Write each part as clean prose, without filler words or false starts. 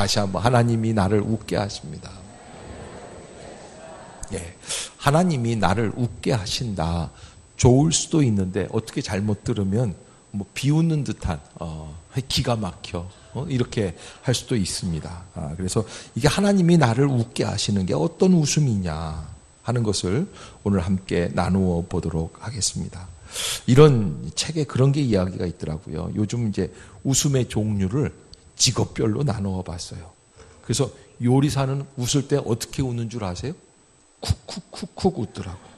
다시 한번 하나님이 나를 웃게 하십니다. 예, 하나님이 나를 웃게 하신다. 좋을 수도 있는데 어떻게 잘못 들으면 뭐 비웃는 듯한 기가 막혀 이렇게 할 수도 있습니다. 그래서 이게 하나님이 나를 웃게 하시는 게 어떤 웃음이냐 하는 것을 오늘 함께 나누어 보도록 하겠습니다. 이런 책에 그런 게 이야기가 있더라고요. 요즘 이제 웃음의 종류를 직업별로 나누어 봤어요. 그래서 요리사는 웃을 때 어떻게 웃는 줄 아세요? 쿡쿡쿡쿡 웃더라고요.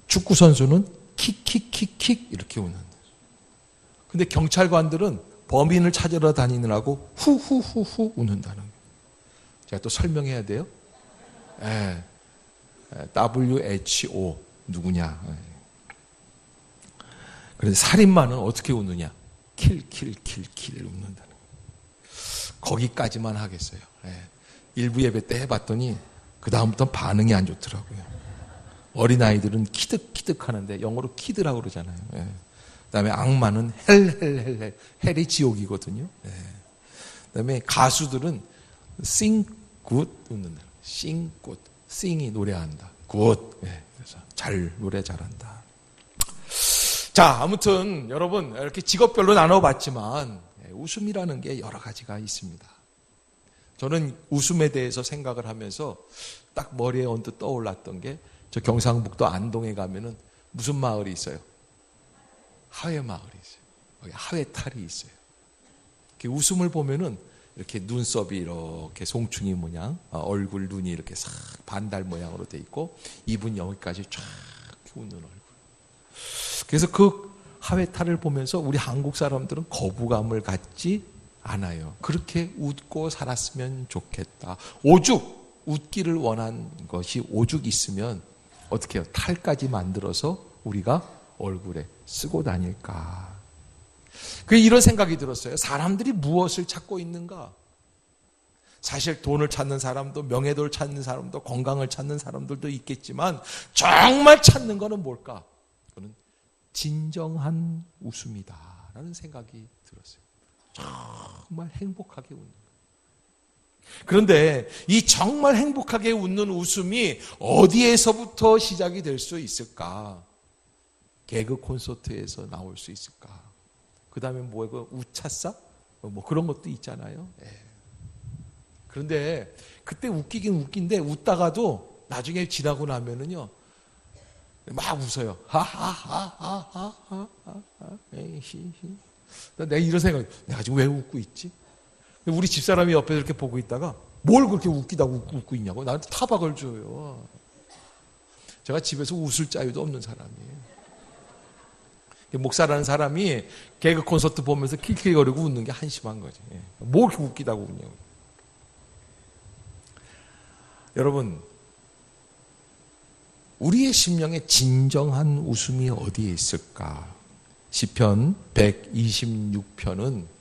축구 선수는 킥킥킥킥 이렇게 웃는. 근데 경찰관들은 범인을 찾으러 다니느라고 후후후후 웃는다는 거예요. 제가 또 설명해야 돼요. WHO 누구냐. 그래서 살인마는 어떻게 웃느냐. 킬킬킬킬 웃는다는 거예요. 거기까지만 하겠어요. 일부 예배 때 해봤더니 그 다음부터는 반응이 안 좋더라고요. 어린아이들은 키득키득 하는데 영어로 키드라고 그러잖아요. 그다음에 악마는 헬이 지옥이거든요. 그다음에 가수들은 sing good 웃는다. sing good. sing이 노래한다. good. 그래서 노래 잘한다. 자, 아무튼 여러분 이렇게 직업별로 나눠봤지만 웃음이라는 게 여러 가지가 있습니다. 저는 웃음에 대해서 생각을 하면서 딱 머리에 언뜻 떠올랐던 게 저 경상북도 안동에 가면은 무슨 마을이 있어요? 하회 마을이 있어요. 거기 하회탈이 있어요. 이렇게 웃음을 보면은 이렇게 눈썹이 이렇게 송충이 모양, 얼굴 눈이 이렇게 싹 반달 모양으로 돼 있고 입은 여기까지 쫙 웃는 얼굴. 그래서 그 하회탈을 보면서 우리 한국 사람들은 거부감을 갖지 않아요. 그렇게 웃고 살았으면 좋겠다. 오죽 웃기를 원한 것이 오죽 있으면 어떻게 해요? 탈까지 만들어서 우리가 얼굴에 쓰고 다닐까. 이런 생각이 들었어요. 사람들이 무엇을 찾고 있는가? 사실 돈을 찾는 사람도 명예를 찾는 사람도 건강을 찾는 사람들도 있겠지만 정말 찾는 것은 뭘까? 그거는 진정한 웃음이다라는 생각이 들었어요. 정말 행복하게 웃는 거예요. 그런데 이 정말 행복하게 웃는 웃음이 어디에서부터 시작이 될 수 있을까? 개그 콘서트에서 나올 수 있을까? 그 다음에 뭐예요? 우차싸? 뭐 그런 것도 있잖아요. 그런데 그때 웃기긴 웃긴데 웃다가도 나중에 지나고 나면은요 막 웃어요. 하하하하하하. 내가 이런 생각, 내가 지금 왜 웃고 있지? 우리 집사람이 옆에서 이렇게 보고 있다가 뭘 그렇게 웃기다고 웃고 있냐고 나한테 타박을 줘요. 제가 집에서 웃을 자유도 없는 사람이에요. 목사라는 사람이 개그 콘서트 보면서 킬킬거리고 웃는 게 한심한 거지. 뭘 이렇게 웃기다고 웃냐고. 여러분, 우리의 심령에 진정한 웃음이 어디에 있을까? 시편 126편은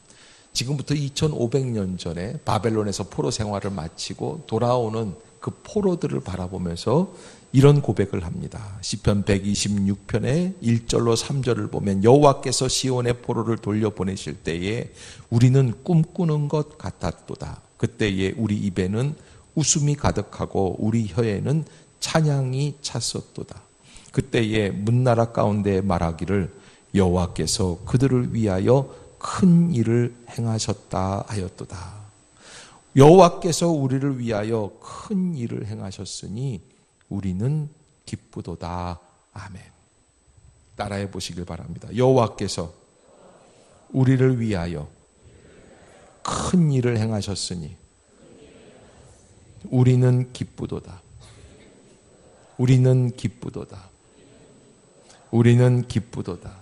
지금부터 2500년 전에 바벨론에서 포로 생활을 마치고 돌아오는 그 포로들을 바라보면서 이런 고백을 합니다. 시편 126편의 1절로 3절을 보면 여호와께서 시온의 포로를 돌려보내실 때에 우리는 꿈꾸는 것 같았도다. 그때에 우리 입에는 웃음이 가득하고 우리 혀에는 찬양이 찼었도다. 그때에 문나라 가운데 말하기를 여호와께서 그들을 위하여 큰 일을 행하셨다 하였도다. 여호와께서 우리를 위하여 큰 일을 행하셨으니 우리는 기쁘도다. 아멘. 따라해 보시길 바랍니다. 여호와께서 우리를 위하여 큰 일을 행하셨으니 우리는 기쁘도다. 우리는 기쁘도다. 우리는 기쁘도다.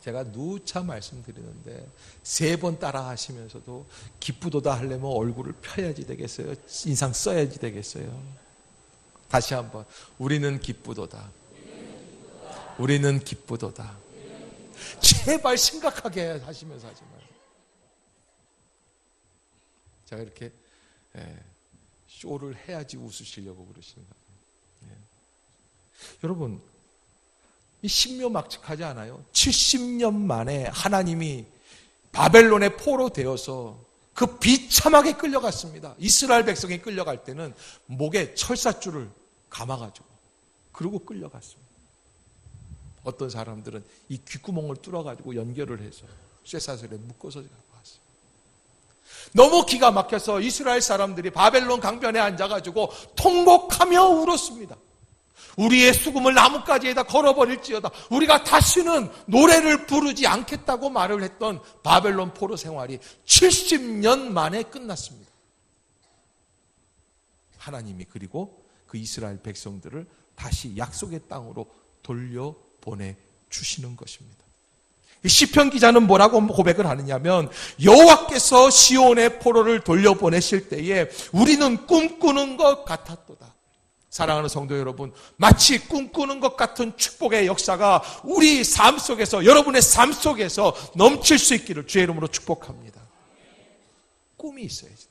제가 누차 말씀드리는데 3번 따라 하시면서도 기쁘도다 하려면 얼굴을 펴야지 되겠어요? 인상 써야지 되겠어요? 다시 한번. 우리는 기쁘도다. 우리는 기쁘도다. 제발 심각하게 하시면서 하지 마세요. 제가 이렇게 쇼를 해야지 웃으시려고 그러시는 거예요. 여러분, 이 신묘막측하지 않아요? 70년 만에 하나님이 바벨론의 포로 되어서 그 비참하게 끌려갔습니다. 이스라엘 백성이 끌려갈 때는 목에 철사줄을 감아가지고 그러고 끌려갔습니다. 어떤 사람들은 이 귓구멍을 뚫어가지고 연결을 해서 쇠사슬에 묶어서 갔어요. 너무 기가 막혀서 이스라엘 사람들이 바벨론 강변에 앉아가지고 통곡하며 울었습니다. 우리의 수금을 나뭇가지에다 걸어버릴지어다. 우리가 다시는 노래를 부르지 않겠다고 말을 했던 바벨론 포로 생활이 70년 만에 끝났습니다. 하나님이 그리고 그 이스라엘 백성들을 다시 약속의 땅으로 돌려보내 주시는 것입니다. 시편 기자는 뭐라고 고백을 하느냐면 여호와께서 시온의 포로를 돌려보내실 때에 우리는 꿈꾸는 것 같았도다. 사랑하는 성도 여러분, 마치 꿈꾸는 것 같은 축복의 역사가 우리 삶 속에서, 여러분의 삶 속에서 넘칠 수 있기를 주의 이름으로 축복합니다. 꿈이 있어야지.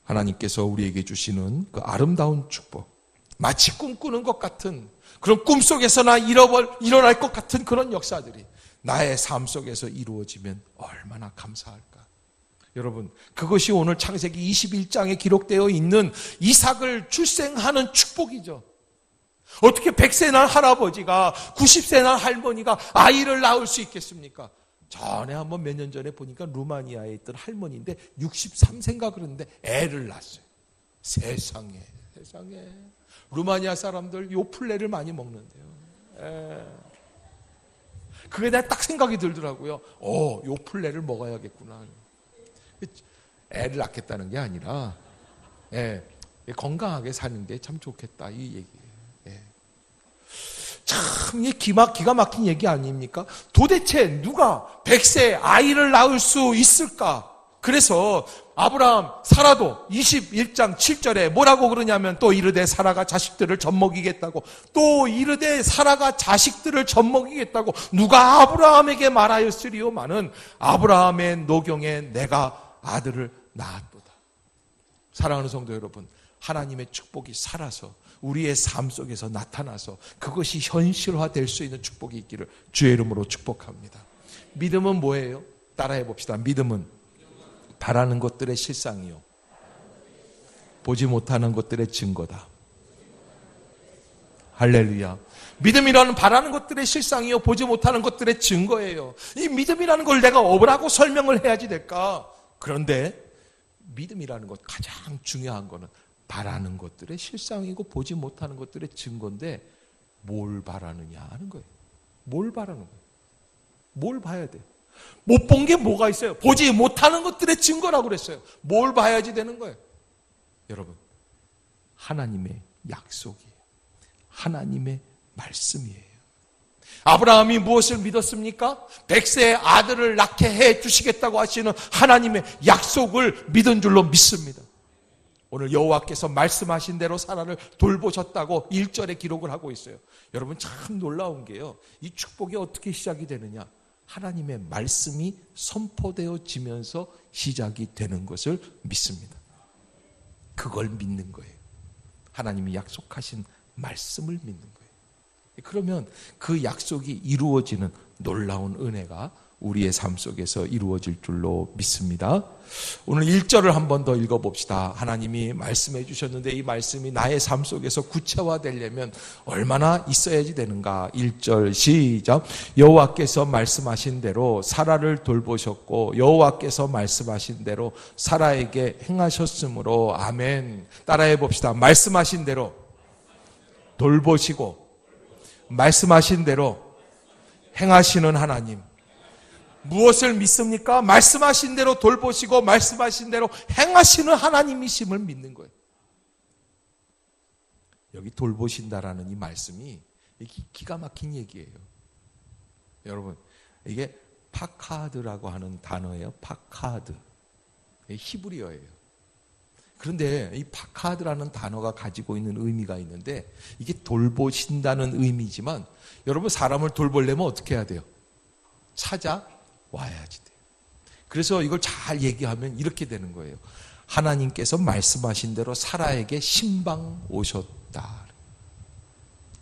하나님께서 우리에게 주시는 그 아름다운 축복, 마치 꿈꾸는 것 같은 그런 꿈속에서나 일어날 것 같은 그런 역사들이 나의 삶 속에서 이루어지면 얼마나 감사할까. 여러분, 그것이 오늘 창세기 21장에 기록되어 있는 이삭을 출생하는 축복이죠. 어떻게 100세 난 할아버지가 90세 난 할머니가 아이를 낳을 수 있겠습니까? 전에 한번 몇 년 전에 보니까 루마니아에 있던 할머니인데 63세인가 그러는데 애를 낳았어요. 세상에. 루마니아 사람들 요플레를 많이 먹는데요. 그게 내가 딱 생각이 들더라고요. 요플레를 먹어야겠구나. 애를 낳겠다는 게 아니라 건강하게 사는 게 참 좋겠다 이 얘기예요. 참 이게 기가 막힌 얘기 아닙니까? 도대체 누가 100세 아이를 낳을 수 있을까? 그래서 아브라함, 사라도 21장 7절에 뭐라고 그러냐면 또 이르되 사라가 자식들을 젖먹이겠다고, 또 이르되 사라가 자식들을 젖먹이겠다고 누가 아브라함에게 말하였으리요마는 아브라함의 노경에 내가 아들을 낳았도다. 사랑하는 성도 여러분, 하나님의 축복이 살아서 우리의 삶 속에서 나타나서 그것이 현실화될 수 있는 축복이 있기를 주의 이름으로 축복합니다. 믿음은 뭐예요? 따라해 봅시다. 믿음은 바라는 것들의 실상이요, 보지 못하는 것들의 증거다. 할렐루야. 믿음이라는 바라는 것들의 실상이요, 보지 못하는 것들의 증거예요. 이 믿음이라는 걸 내가 뭐라고 설명을 해야지 될까? 그런데 믿음이라는 것, 가장 중요한 거는 바라는 것들의 실상이고 보지 못하는 것들의 증거인데 뭘 바라느냐 하는 거예요. 뭘 바라는 거예요? 뭘 봐야 돼요? 못 본 게 뭐가 있어요? 보지 못하는 것들의 증거라고 그랬어요. 뭘 봐야지 되는 거예요? 여러분, 하나님의 약속이에요. 하나님의 말씀이에요. 아브라함이 무엇을 믿었습니까? 100세의 아들을 낳게 해 주시겠다고 하시는 하나님의 약속을 믿은 줄로 믿습니다. 오늘 여호와께서 말씀하신 대로 사라를 돌보셨다고 1절에 기록을 하고 있어요. 여러분, 참 놀라운 게요, 이 축복이 어떻게 시작이 되느냐? 하나님의 말씀이 선포되어지면서 시작이 되는 것을 믿습니다. 그걸 믿는 거예요. 하나님이 약속하신 말씀을 믿는 거예요. 그러면 그 약속이 이루어지는 놀라운 은혜가 우리의 삶 속에서 이루어질 줄로 믿습니다. 오늘 1절을 한 번 더 읽어봅시다. 하나님이 말씀해 주셨는데 이 말씀이 나의 삶 속에서 구체화되려면 얼마나 있어야지 되는가? 1절 시작. 여호와께서 말씀하신 대로 사라를 돌보셨고 여호와께서 말씀하신 대로 사라에게 행하셨으므로 아멘. 따라해 봅시다. 말씀하신 대로 돌보시고 말씀하신 대로 행하시는 하나님. 무엇을 믿습니까? 말씀하신 대로 돌보시고 말씀하신 대로 행하시는 하나님이심을 믿는 거예요. 여기 돌보신다라는 이 말씀이 기가 막힌 얘기예요. 여러분, 이게 파카드라고 하는 단어예요. 파카드. 히브리어예요. 그런데 이 파카드라는 단어가 가지고 있는 의미가 있는데 이게 돌보신다는 의미지만 여러분, 사람을 돌보려면 어떻게 해야 돼요? 찾아와야지 돼요. 그래서 이걸 잘 얘기하면 이렇게 되는 거예요. 하나님께서 말씀하신 대로 사라에게 신방 오셨다.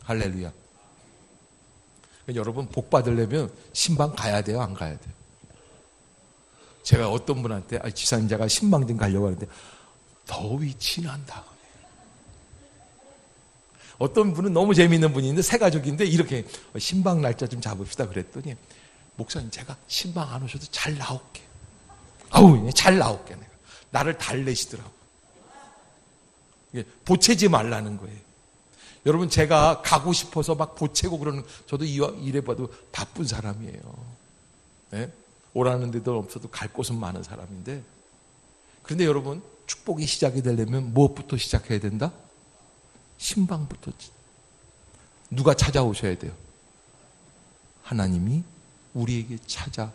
할렐루야. 여러분 복 받으려면 신방 가야 돼요, 안 가야 돼요? 제가 어떤 분한테 지사님 제가 신방 좀 가려고 하는데 더위 지난다. 어떤 분은 너무 재미있는 분인데 새 가족인데 이렇게 신방 날짜 좀 잡읍시다 그랬더니 목사님 제가 신방 안 오셔도 잘 나올게. 아우 잘 나올게 내가. 나를 달래시더라고. 보채지 말라는 거예요. 여러분 제가 가고 싶어서 막 보채고 그러는 저도 이래봐도 바쁜 사람이에요. 네? 오라는 데도 없어도 갈 곳은 많은 사람인데 그런데 여러분 축복이 시작이 되려면 무엇부터 시작해야 된다? 신방부터. 누가 찾아오셔야 돼요? 하나님이 우리에게 찾아오셔야지.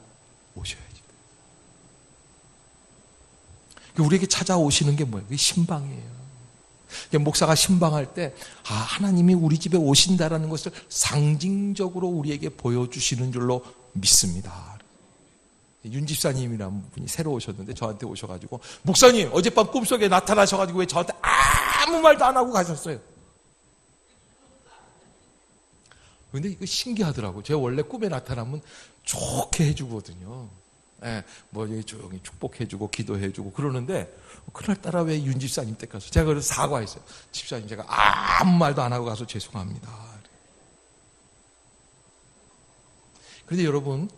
우리에게 찾아오시는 게 뭐예요? 그게 신방이에요. 목사가 신방할 때 하나님이 우리 집에 오신다라는 것을 상징적으로 우리에게 보여주시는 줄로 믿습니다. 윤 집사님이라는 분이 새로 오셨는데 저한테 오셔가지고 목사님 어젯밤 꿈속에 나타나셔가지고 왜 저한테 아무 말도 안 하고 가셨어요? 근데 이거 신기하더라고요. 제가 원래 꿈에 나타나면 좋게 해주거든요. 예, 뭐 조용히 축복해주고 기도해주고 그러는데 그날따라 왜 윤 집사님 댁 가서 제가 그래서 사과했어요. 집사님 제가 아무 말도 안 하고 가서 죄송합니다. 그런데 여러분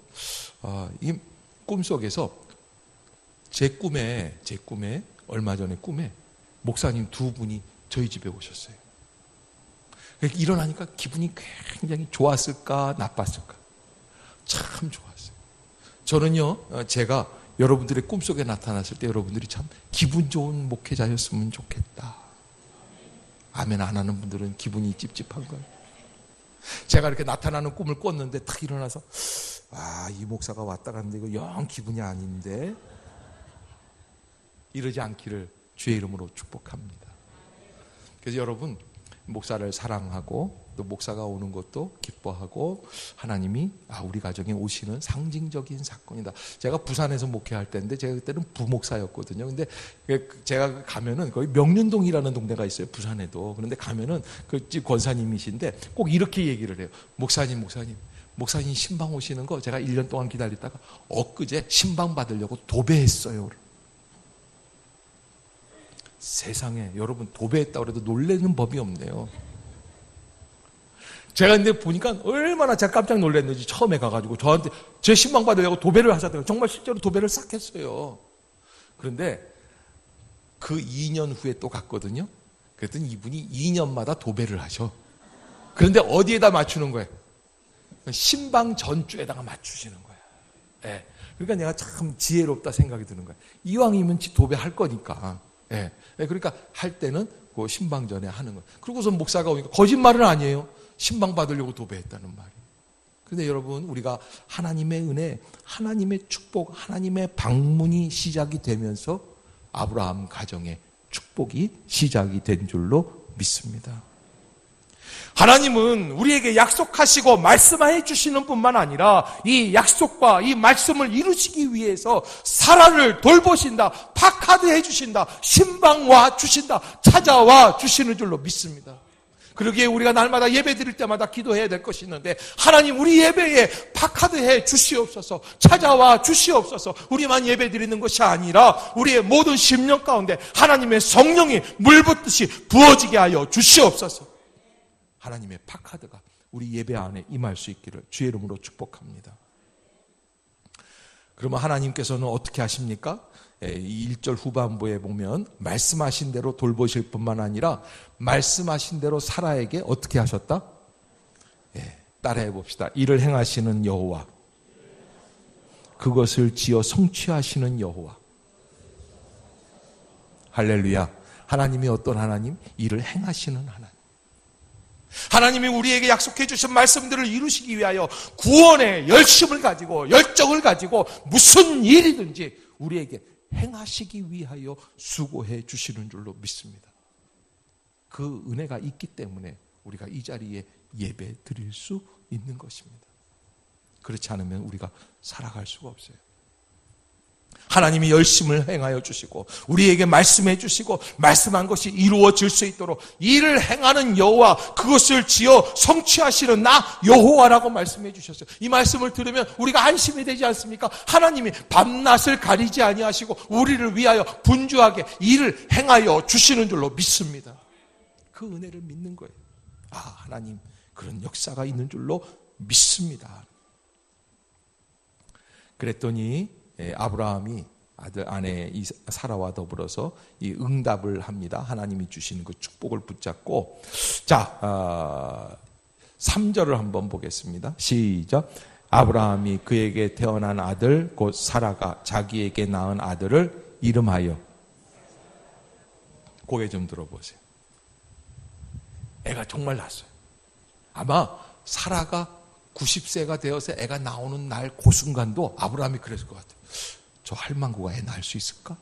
이 꿈속에서 제 꿈에 얼마 전에 꿈에 목사님 두 분이 저희 집에 오셨어요. 일어나니까 기분이 굉장히 좋았을까 나빴을까? 참 좋았어요. 저는요, 제가 여러분들의 꿈속에 나타났을 때 여러분들이 참 기분 좋은 목회자였으면 좋겠다. 아멘 안 하는 분들은 기분이 찝찝한 거예요. 제가 이렇게 나타나는 꿈을 꿨는데 탁 일어나서 이 목사가 왔다 갔는데 이거 영 기분이 아닌데 이러지 않기를 주의 이름으로 축복합니다. 그래서 여러분 목사를 사랑하고 또 목사가 오는 것도 기뻐하고 하나님이 우리 가정에 오시는 상징적인 사건이다. 제가 부산에서 목회할 때인데 제가 그때는 부목사였거든요. 근데 제가 가면은 거기 명륜동이라는 동네가 있어요. 부산에도. 그런데 가면은 그 집 권사님이신데 꼭 이렇게 얘기를 해요. 목사님 신방 오시는 거 제가 1년 동안 기다리다가 엊그제 신방 받으려고 도배했어요. 세상에 여러분 도배했다고 해도 놀라는 법이 없네요. 제가 근데 보니까 얼마나 제가 깜짝 놀랐는지 처음에 가가지고 저한테 제 신방 받으려고 도배를 하셨더라고요. 정말 실제로 도배를 싹 했어요. 그런데 그 2년 후에 또 갔거든요. 그랬더니 이분이 2년마다 도배를 하셔. 그런데 어디에다 맞추는 거예요? 신방 전주에다가 맞추시는 거예요. 네. 그러니까 내가 참 지혜롭다 생각이 드는 거예요. 이왕이면 도배할 거니까. 네. 그러니까 할 때는 그 신방 전에 하는 거예요. 그러고서 목사가 오니까 거짓말은 아니에요. 신방 받으려고 도배했다는 말이에요. 그런데 여러분 우리가 하나님의 은혜, 하나님의 축복, 하나님의 방문이 시작이 되면서 아브라함 가정의 축복이 시작이 된 줄로 믿습니다. 하나님은 우리에게 약속하시고 말씀해 주시는 뿐만 아니라 이 약속과 이 말씀을 이루시기 위해서 사라를 돌보신다, 파카드해 주신다, 신방 와 주신다, 찾아와 주시는 줄로 믿습니다. 그러기에 우리가 날마다 예배 드릴 때마다 기도해야 될 것이 있는데 하나님 우리 예배에 파카드해 주시옵소서, 찾아와 주시옵소서. 우리만 예배 드리는 것이 아니라 우리의 모든 심령 가운데 하나님의 성령이 물붓듯이 부어지게 하여 주시옵소서. 하나님의 파카드가 우리 예배 안에 임할 수 있기를 주의 이름으로 축복합니다. 그러면 하나님께서는 어떻게 하십니까? 1절 후반부에 보면 말씀하신 대로 돌보실 뿐만 아니라 말씀하신 대로 사라에게 어떻게 하셨다? 따라해 봅시다. 이를 행하시는 여호와, 그것을 지어 성취하시는 여호와. 할렐루야. 하나님이 어떤 하나님? 이를 행하시는 하나님. 하나님이 우리에게 약속해 주신 말씀들을 이루시기 위하여 구원의 열심을 가지고 열정을 가지고 무슨 일이든지 우리에게 행하시기 위하여 수고해 주시는 줄로 믿습니다. 그 은혜가 있기 때문에 우리가 이 자리에 예배 드릴 수 있는 것입니다. 그렇지 않으면 우리가 살아갈 수가 없어요. 하나님이 열심을 행하여 주시고 우리에게 말씀해 주시고 말씀한 것이 이루어질 수 있도록 이를 행하는 여호와 그것을 지어 성취하시는 나 여호와라고 말씀해 주셨어요. 이 말씀을 들으면 우리가 안심이 되지 않습니까? 하나님이 밤낮을 가리지 아니하시고 우리를 위하여 분주하게 일을 행하여 주시는 줄로 믿습니다. 그 은혜를 믿는 거예요. 하나님 그런 역사가 있는 줄로 믿습니다. 그랬더니 아브라함이 아내 사라와 더불어서 이 응답을 합니다. 하나님이 주시는 그 축복을 붙잡고. 자, 3절을 한번 보겠습니다. 시작. 아브라함이 그에게 태어난 아들 곧 사라가 자기에게 낳은 아들을 이름하여. 고개 좀 들어보세요. 애가 정말 낳았어요. 아마 사라가 90세가 되어서 애가 나오는 날 그 순간도 아브라함이 그랬을 것 같아요. 저 할망구가 애 낳을 수 있을까?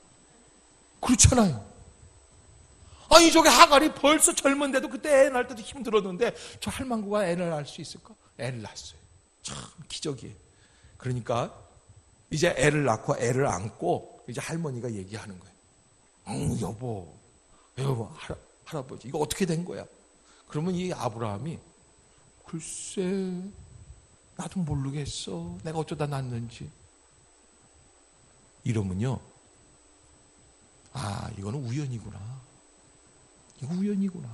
그렇잖아요. 아니 저게 하갈이 벌써 젊은데도 그때 애 낳을 때도 힘들었는데 저 할망구가 애를 낳을 수 있을까? 애를 낳았어요. 참 기적이에요. 그러니까 이제 애를 낳고 애를 안고 이제 할머니가 얘기하는 거예요. 여보 할아버지 이거 어떻게 된 거야? 그러면 이 아브라함이 글쎄 나도 모르겠어. 내가 어쩌다 낳았는지. 이러면요. 이거는 우연이구나. 이거 우연이구나.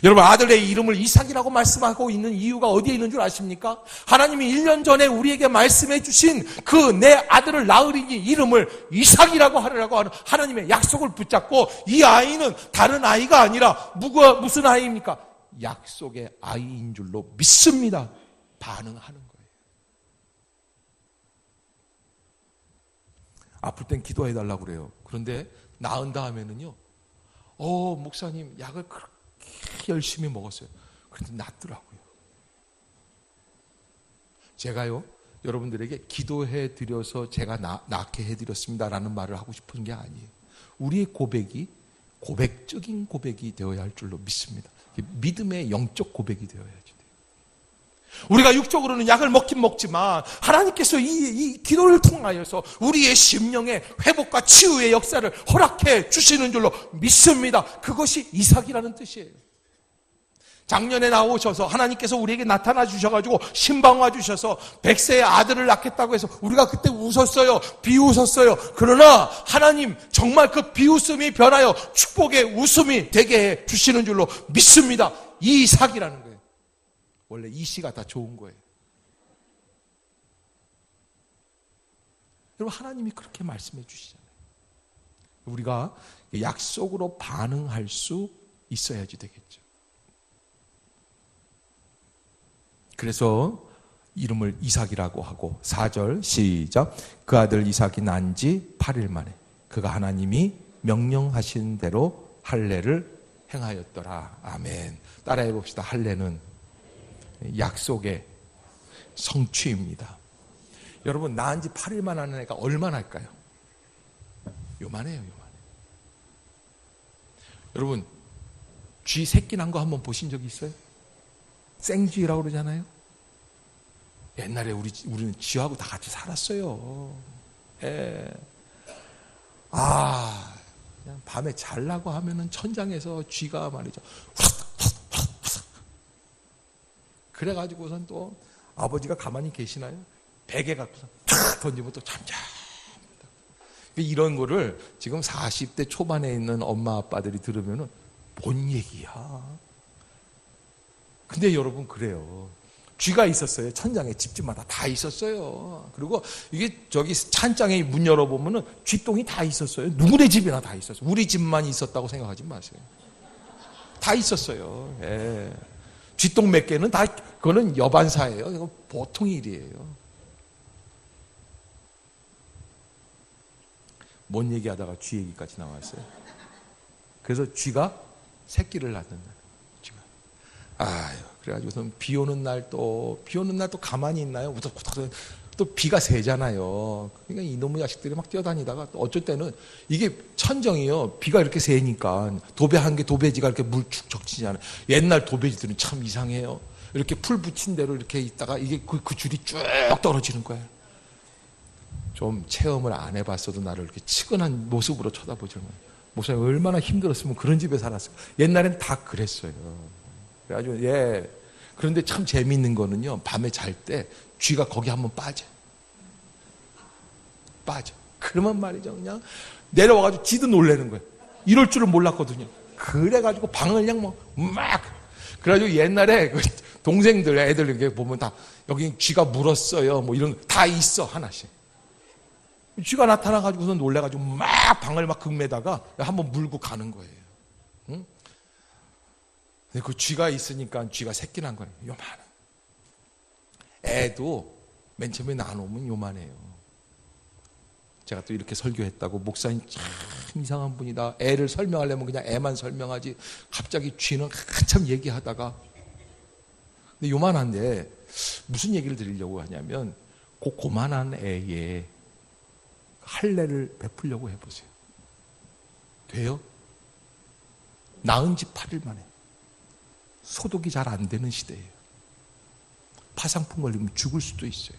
여러분 아들의 이름을 이삭이라고 말씀하고 있는 이유가 어디에 있는 줄 아십니까? 하나님이 1년 전에 우리에게 말씀해 주신 그 내 아들을 낳으리니 이름을 이삭이라고 하라고 하는 하나님의 약속을 붙잡고 이 아이는 다른 아이가 아니라 무슨 아이입니까? 약속의 아이인 줄로 믿습니다. 반응하는 거예요. 아플 땐 기도해달라고 그래요. 그런데 나은 다음에는요. 목사님 약을 그렇게 열심히 먹었어요. 그런데 낫더라고요. 제가요. 여러분들에게 기도해드려서 제가 낫게 해드렸습니다라는 말을 하고 싶은 게 아니에요. 우리의 고백이 고백적인 고백이 되어야 할 줄로 믿습니다. 믿음의 영적 고백이 되어야지 돼요. 우리가 육적으로는 약을 먹긴 먹지만 하나님께서 이 기도를 통하여서 우리의 심령의 회복과 치유의 역사를 허락해 주시는 줄로 믿습니다. 그것이 이삭이라는 뜻이에요. 작년에 나오셔서 하나님께서 우리에게 나타나 주셔가지고 신방와 주셔서 100세의 아들을 낳겠다고 해서 우리가 그때 웃었어요. 비웃었어요. 그러나 하나님 정말 그 비웃음이 변하여 축복의 웃음이 되게 해 주시는 줄로 믿습니다. 이 이삭이라는 거예요. 원래 이 시가 다 좋은 거예요. 여러분 하나님이 그렇게 말씀해 주시잖아요. 우리가 약속으로 반응할 수 있어야지 되겠죠. 그래서 이름을 이삭이라고 하고 4절 시작. 그 아들 이삭이 난 지 8일 만에 그가 하나님이 명령하신 대로 할례를 행하였더라. 아멘. 따라해 봅시다. 할례는 약속의 성취입니다. 여러분 낳은 지 8일만 하는 애가 얼마나 할까요? 요만해요. 여러분 쥐 새끼 난 거 한번 보신 적 있어요? 생쥐라고 그러잖아요. 옛날에 우리는 쥐하고 다 같이 살았어요. 그냥 밤에 잘라고 하면은 천장에서 쥐가 말이죠. 그래가지고선 또 아버지가 가만히 계시나요? 베개 갖고서 탁 던지면 또 잠잠. 이런 거를 지금 40대 초반에 있는 엄마 아빠들이 들으면은 뭔 얘기야? 근데 여러분 그래요. 쥐가 있었어요. 천장에 집집마다 다 있었어요. 그리고 이게 저기 찬장에 문 열어보면은 쥐똥이 다 있었어요. 누구네 집이나 다 있었어요. 우리 집만 있었다고 생각하지 마세요. 다 있었어요. 예. 쥐똥 몇 개는 다 그거는 여반사예요. 이거 보통 일이에요. 뭔 얘기하다가 쥐 얘기까지 나왔어요. 그래서 쥐가 새끼를 낳는다. 그래가지고선 비 오는 날 또 가만히 있나요? 또 비가 새잖아요. 그러니까 이놈의 자식들이 막 뛰어다니다가 또 어쩔 때는 이게 천정이요. 비가 이렇게 새니까 도배 한 개 도배지가 이렇게 물 축 적치잖아요. 옛날 도배지들은 참 이상해요. 이렇게 풀 붙인 대로 이렇게 있다가 이게 그 줄이 쭉 떨어지는 거예요. 좀 체험을 안 해봤어도 나를 이렇게 치근한 모습으로 쳐다보지. 목사님 얼마나 힘들었으면 그런 집에 살았어요. 옛날엔 다 그랬어요. 그래가지고 그런데 참 재미있는 거는요, 밤에 잘 때 쥐가 거기 한번 빠져. 그러면 말이죠, 그냥 내려와가지고 지도 놀라는 거예요. 이럴 줄은 몰랐거든요. 그래가지고 방을 그냥 그래가지고 옛날에 그 동생들 애들 이렇게 보면 다 여기 쥐가 물었어요. 뭐 이런 다 있어 하나씩. 쥐가 나타나가지고서 놀래가지고 방을 극매다가 한번 물고 가는 거예요. 응? 근데 그 쥐가 있으니까 쥐가 새끼 난 거예요. 요만한. 애도 맨 처음에 나오면 요만해요. 제가 또 이렇게 설교했다고 목사님 참 이상한 분이다. 애를 설명하려면 그냥 애만 설명하지. 갑자기 쥐는 한참 얘기하다가. 근데 요만한데 무슨 얘기를 드리려고 하냐면 그 고만한 애에 할례를 베풀려고 해보세요. 돼요? 낳은 지 8일 만에. 소독이 잘 안 되는 시대예요. 파상풍 걸리면 죽을 수도 있어요.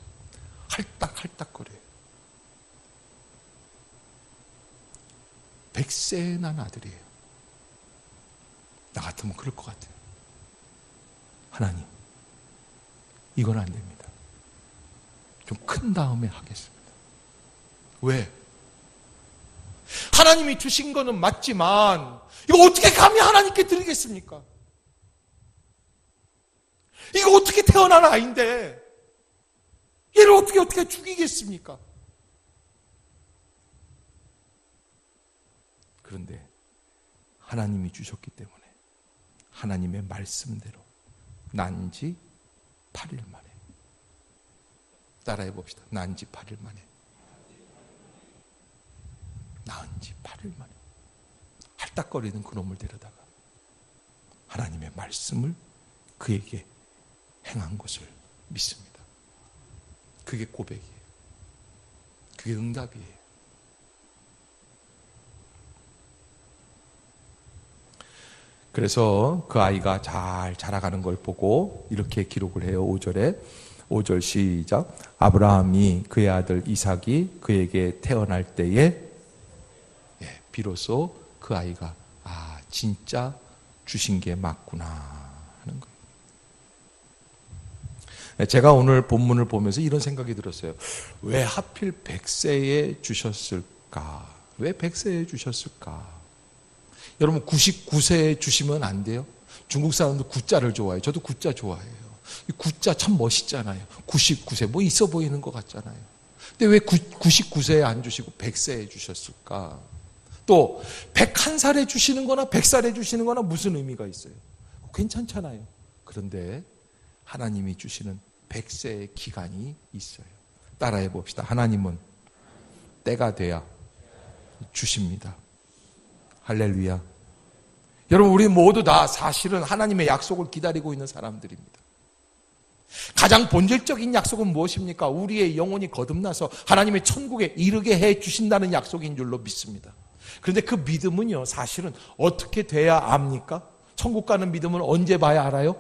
할딱할딱거려요. 100세 난 아들이에요. 나 같으면 그럴 것 같아요. 하나님, 이건 안 됩니다. 좀 큰 다음에 하겠습니다. 왜? 하나님이 주신 거는 맞지만 이거 어떻게 감히 하나님께 드리겠습니까? 이거 어떻게 태어난 아이인데 얘를 어떻게 죽이겠습니까? 그런데 하나님이 주셨기 때문에 하나님의 말씀대로 난 지 8일 만에. 따라해 봅시다. 난 지 8일 만에. 낳은 지 8일 만에 할딱거리는 그놈을 데려다가 하나님의 말씀을 그에게 행한 것을 믿습니다. 그게 고백이에요. 그게 응답이에요. 그래서 그 아이가 잘 자라가는 걸 보고 이렇게 기록을 해요. 5절 시작. 아브라함이 그의 아들 이삭이 그에게 태어날 때에 비로소 그 아이가 진짜 주신 게 맞구나 하는 거예요. 제가 오늘 본문을 보면서 이런 생각이 들었어요. 왜 하필 100세에 주셨을까? 왜 100세에 주셨을까? 여러분 99세에 주시면 안 돼요? 중국 사람도 구자를 좋아해요. 저도 구자 좋아해요. 이 구자 참 멋있잖아요. 99세 뭐 있어 보이는 것 같잖아요. 근데 왜 99세에 안 주시고 100세에 주셨을까? 또 101살에 주시는 거나 100살에 주시는 거나 무슨 의미가 있어요? 괜찮잖아요. 그런데 하나님이 주시는 100세의 기간이 있어요. 따라해 봅시다. 하나님은 때가 돼야 주십니다. 할렐루야. 여러분 우리 모두 다 사실은 하나님의 약속을 기다리고 있는 사람들입니다. 가장 본질적인 약속은 무엇입니까? 우리의 영혼이 거듭나서 하나님의 천국에 이르게 해 주신다는 약속인 줄로 믿습니다. 그런데 그 믿음은요, 사실은 어떻게 돼야 압니까? 천국 가는 믿음은 언제 봐야 알아요?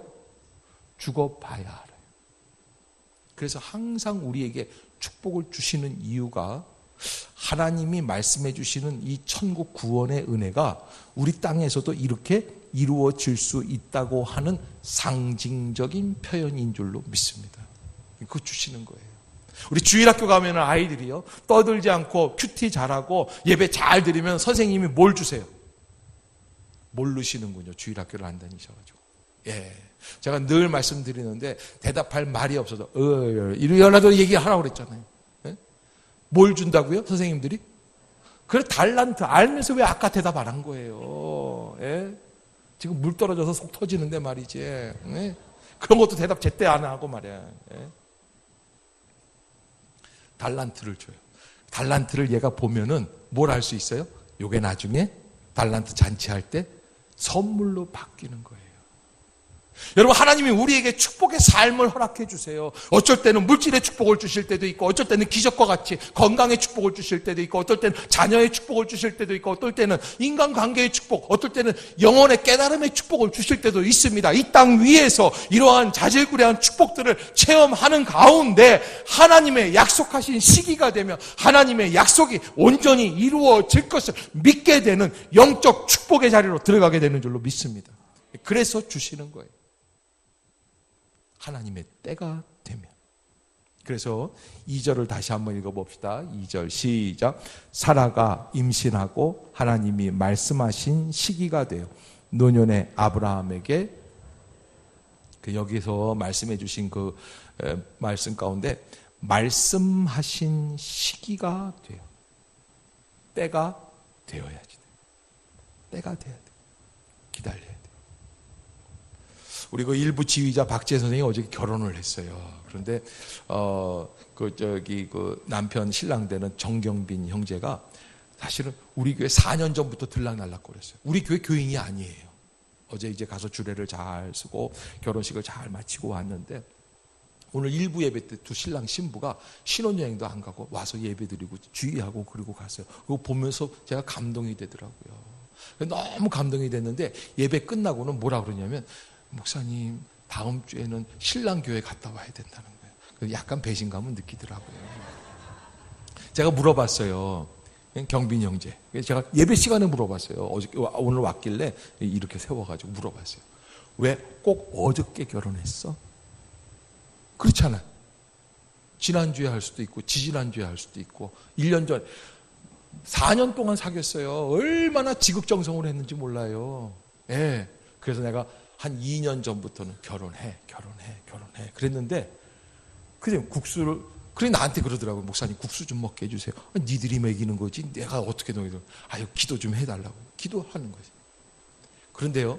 죽어봐야 알아요. 그래서 항상 우리에게 축복을 주시는 이유가 하나님이 말씀해 주시는 이 천국 구원의 은혜가 우리 땅에서도 이렇게 이루어질 수 있다고 하는 상징적인 표현인 줄로 믿습니다. 그거 주시는 거예요. 우리 주일학교 가면 아이들이요, 떠들지 않고 큐티 잘하고 예배 잘 드리면 선생님이 뭘 주세요? 모르시는군요. 주일학교를 안 다니셔가지고. 제가 늘 말씀드리는데 대답할 말이 없어서 이러라도 얘기하라고 그랬잖아요. 뭘 준다고요? 선생님들이? 그래 달란트 알면서 왜 아까 대답 안 한 거예요? 지금 물 떨어져서 속 터지는데 말이지. 그런 것도 대답 제때 안 하고 말이야. 달란트를 줘요. 달란트를 얘가 보면은 뭘 할 수 있어요? 요게 나중에 달란트 잔치할 때 선물로 바뀌는 거예요. 여러분, 하나님이 우리에게 축복의 삶을 허락해 주세요. 어쩔 때는 물질의 축복을 주실 때도 있고, 어쩔 때는 기적과 같이 건강의 축복을 주실 때도 있고, 어떨 때는 자녀의 축복을 주실 때도 있고, 어떨 때는 인간관계의 축복, 어떨 때는 영혼의 깨달음의 축복을 주실 때도 있습니다. 이 땅 위에서 이러한 자질구레한 축복들을 체험하는 가운데 하나님의 약속하신 시기가 되면 하나님의 약속이 온전히 이루어질 것을 믿게 되는 영적 축복의 자리로 들어가게 되는 줄로 믿습니다. 그래서 주시는 거예요. 하나님의 때가 되면. 그래서 2절을 다시 한번 읽어봅시다. 2절 시작. 사라가 임신하고 하나님이 말씀하신 시기가 되어 노년의 아브라함에게, 여기서 말씀해 주신 그 말씀 가운데 말씀하신 시기가 돼요. 때가 되어야지. 때가 돼야 돼. 기다려야 돼. 우리 그 일부 지휘자 박지혜 선생님이 어제 결혼을 했어요. 그런데 그 남편 신랑 되는 정경빈 형제가 사실은 우리 교회 4년 전부터 들락날락거렸어요. 우리 교회 교인이 아니에요. 어제 이제 가서 주례를 잘 쓰고 결혼식을 잘 마치고 왔는데, 오늘 일부 예배 때 두 신랑 신부가 신혼여행도 안 가고 와서 예배 드리고 주의하고 그리고 갔어요. 그거 보면서 제가 감동이 되더라고요. 너무 감동이 됐는데 예배 끝나고는 뭐라 그러냐면, 목사님 다음 주에는 신랑 교회 갔다 와야 된다는 거예요. 약간 배신감은 느끼더라고요. 제가 물어봤어요. 경빈 형제. 제가 예배 시간에 물어봤어요. 오늘 왔길래 이렇게 세워가지고 물어봤어요. 왜 꼭 어저께 결혼했어? 그렇잖아. 지난주에 할 수도 있고 지지난주에 할 수도 있고 1년 전 4년 동안 사귀었어요. 얼마나 지극정성으로 했는지 몰라요. 예. 그래서 내가 한 2년 전부터는 결혼해 그랬는데, 그래 국수를, 그래 나한테 그러더라고요. 목사님 국수 좀 먹게 해주세요. 니들이 먹이는 거지 내가 어떻게 먹이는 거야. 아유, 기도 좀 해달라고. 기도하는 거지. 그런데요,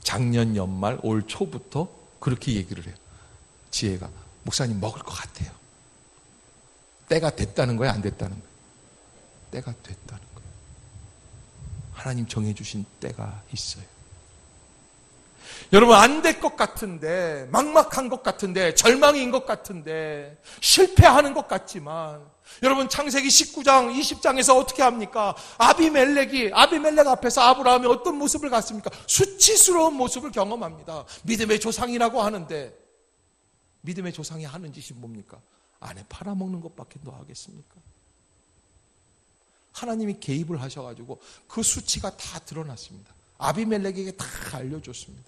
작년 연말 올 초부터 그렇게 얘기를 해요. 지혜가, 목사님 먹을 것 같아요. 때가 됐다는 거야, 안 됐다는 거야? 때가 됐다는 거예요. 하나님 정해주신 때가 있어요. 여러분, 안 될 것 같은데, 막막한 것 같은데, 절망인 것 같은데, 실패하는 것 같지만, 여러분 창세기 19장 20장에서 어떻게 합니까? 아비멜렉 앞에서 아브라함이 어떤 모습을 갖습니까? 수치스러운 모습을 경험합니다. 믿음의 조상이라고 하는데, 믿음의 조상이 하는 짓이 뭡니까? 아내 팔아먹는 것밖에 더 하겠습니까? 하나님이 개입을 하셔가지고 그 수치가 다 드러났습니다. 아비멜렉에게 다 알려줬습니다.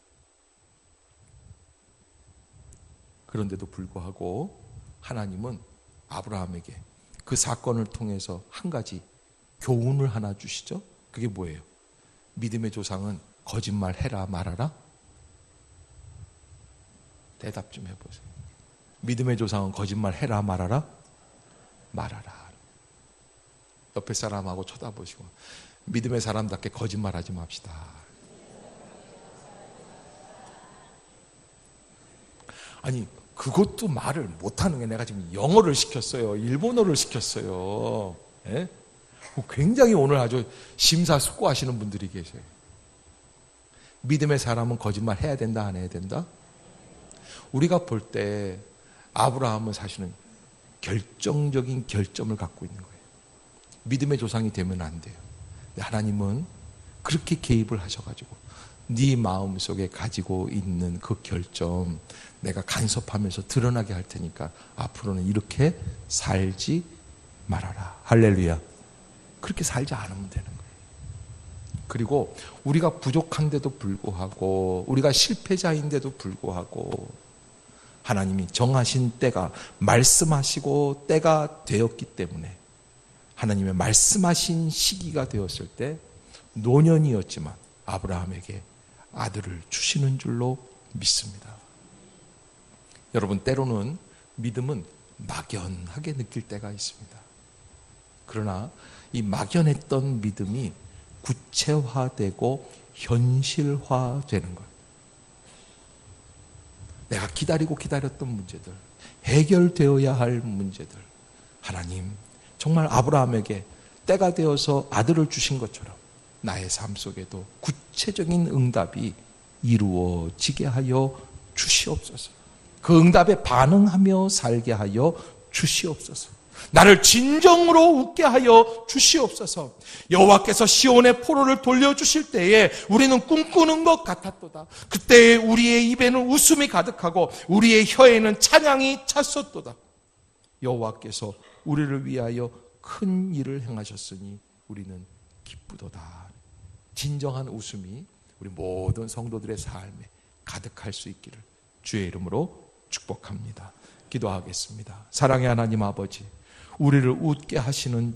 그런데도 불구하고 하나님은 아브라함에게 그 사건을 통해서 한 가지 교훈을 하나 주시죠. 그게 뭐예요? 믿음의 조상은 거짓말 해라 말아라? 대답 좀 해보세요. 믿음의 조상은 거짓말 해라 말아라? 말아라. 옆에 사람하고 쳐다보시고, 믿음의 사람답게 거짓말하지 맙시다. 아니, 그것도 말을 못하는 게, 내가 지금 영어를 시켰어요. 일본어를 시켰어요. 예? 굉장히 오늘 아주 심사숙고하시는 분들이 계세요. 믿음의 사람은 거짓말 해야 된다, 안 해야 된다? 우리가 볼 때 아브라함은 사실은 결정적인 결점을 갖고 있는 거예요. 믿음의 조상이 되면 안 돼요. 근데 하나님은 그렇게 개입을 하셔가지고 네 마음속에 가지고 있는 그 결점 내가 간섭하면서 드러나게 할 테니까 앞으로는 이렇게 살지 말아라. 할렐루야. 그렇게 살지 않으면 되는 거예요. 그리고 우리가 부족한데도 불구하고, 우리가 실패자인데도 불구하고 하나님이 정하신 때가, 말씀하시고 때가 되었기 때문에, 하나님의 말씀하신 시기가 되었을 때 노년이었지만 아브라함에게 아들을 주시는 줄로 믿습니다. 여러분, 때로는 믿음은 막연하게 느낄 때가 있습니다. 그러나 이 막연했던 믿음이 구체화되고 현실화되는 것. 내가 기다렸던 문제들, 해결되어야 할 문제들, 하나님 정말 아브라함에게 때가 되어서 아들을 주신 것처럼 나의 삶 속에도 구체적인 응답이 이루어지게 하여 주시옵소서. 그 응답에 반응하며 살게 하여 주시옵소서. 나를 진정으로 웃게 하여 주시옵소서. 여호와께서 시온의 포로를 돌려주실 때에 우리는 꿈꾸는 것 같았도다. 그때 우리의 입에는 웃음이 가득하고 우리의 혀에는 찬양이 찼었도다. 여호와께서 우리를 위하여 큰 일을 행하셨으니 우리는 기쁘도다. 진정한 웃음이 우리 모든 성도들의 삶에 가득할 수 있기를 주의 이름으로 축복합니다. 기도하겠습니다. 사랑의 하나님 아버지, 우리를 웃게 하시는